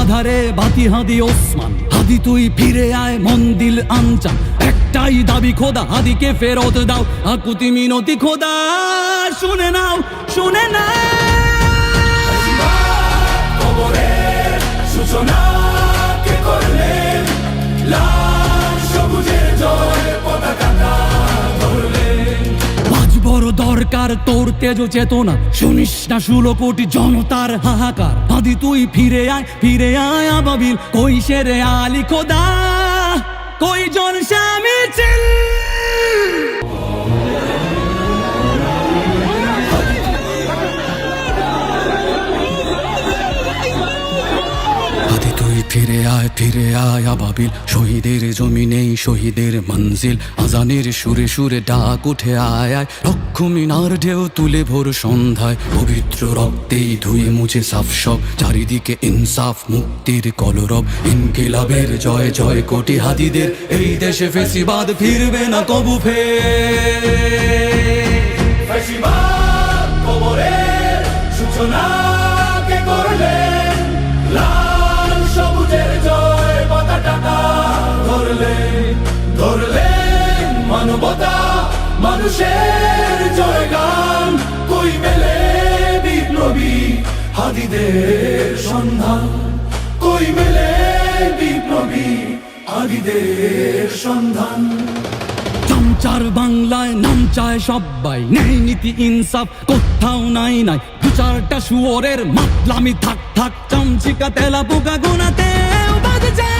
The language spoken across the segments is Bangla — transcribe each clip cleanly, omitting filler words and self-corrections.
আধারে বাতি হাদি ওসমান, হাদি তুই ফিরে আয় মন দিল আনচান। একটাই দাবি খোদা, হাদিকে ফেরত দাও, আকুতি মিনতি খোদা শুনে নাও, শুনে নাও। কবরের সূচনা কে করলেন, লাল সবুজের জয় পতাকাটা ধরলেন। আজ বড় দরকার তোর তেজ চেতনা, শুনিস না 16 কোটি জনতার হাহাকার। হাদি তুই ফিরে আয়, ফিরে আয় আবাবিল, কই শেরে আলী খোদা, কই জন স্বামী চিল। হাদি তুই ফিরে আয়, ফিরে আয় আবাবিল, শহীদের জমিনেই শহীদের মঞ্জিল। আজানের সুরে সুরে ডাক উঠে আয় আয়, রক্ষ মিনার ঢেউ তুলে ভোর সন্ধ্যায়। পবিত্র রক্তেই ধুয়ে মুছে সাফ সব, চারিদিকে ইনসাফ মুক্তির কলরব। ইনকিলাবের জয় জয় কোটি হাদিদের, এই দেশে ফেসিবাদ ফিরবে না কবু ফের। ফেসিবাদ কবরের সূচনা কে করলেন, লাল সবুজের জয় পতাকাটা ধরলেন। ধরলেন মানবতা মানুষের জয়গান, কই মেলে বিপ্লবী হাদিদের সন্ধান, কই মেলে বিপ্লবী হাদিদের সন্ধান। চামচার বাংলায় নাম চায় সবাই, ন্যায় নীতি ইনসাফ কোথাও নাই নাই। দু চারটা শুয়োরের মাতলামি থাক থাক, চামচিকা তেলা পোকা গোনাতে বাজছে।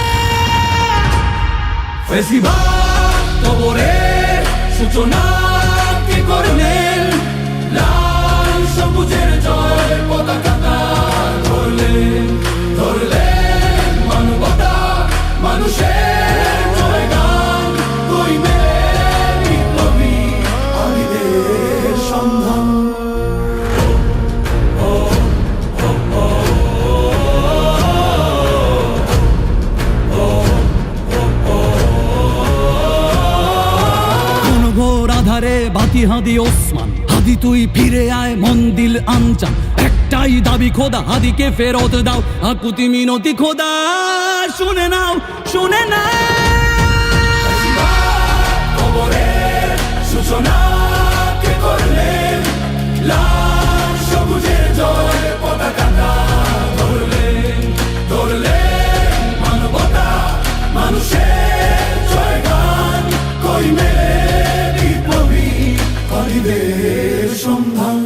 ফেসিবাদ কবরের সূচনা কে করলেন, লাল সবুজের জয় পতাকাটা ধরলেন। ধরলেন মানবতা মানুষের জয়গান, কই মেলে বিপ্লবী হাদিদের সন্ধান। ঘোর আধারে বাতি হাদি ওসমান, হাদি তুই ফিরে আয় মন দিল আনচান। একটাই দাবি খোদা, হাদিকে ফেরত দাও, আকুতি মিনতি খোদা শুনে নাও, শুনে নাও। কবরের সূচনা কে করলেন, লাল সবুজের জয় পতাকাটা ধরলেন। ধরলেন মানবতা মানুষের জয়গান, কই মেলে বিপ্লবী হাদিদের সন্ধান।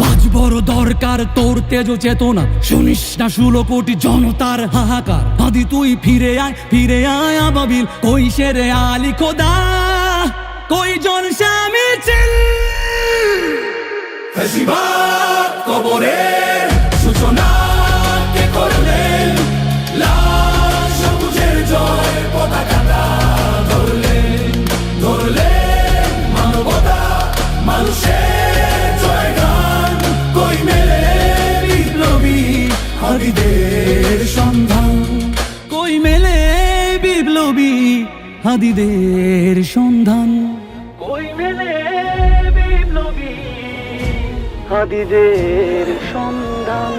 আজ বড় দরকার তোর তেজ চেতনা, শুনিস না 16 কোটি জনতার হাহাকার। হাদি তুই ফিরে আয়, ফিরে আয় আবাবিল, কই শেরে আলী খোদা, কই জন স্বামী চিল। ফেসিবাদ কবরের সূচনা কে করলেন, লাল সবুজের জয় পতাকাটা ধরলেন। ধরলেন মানবতা মানুষের জয়গান, কই মেলে বিপ্লবী হাদিদের সন্ধান, কই মেলে বিপ্লবী হাদিদের সন্ধান, কই মেলে বিপ্লবী হাদিদের সন্ধান।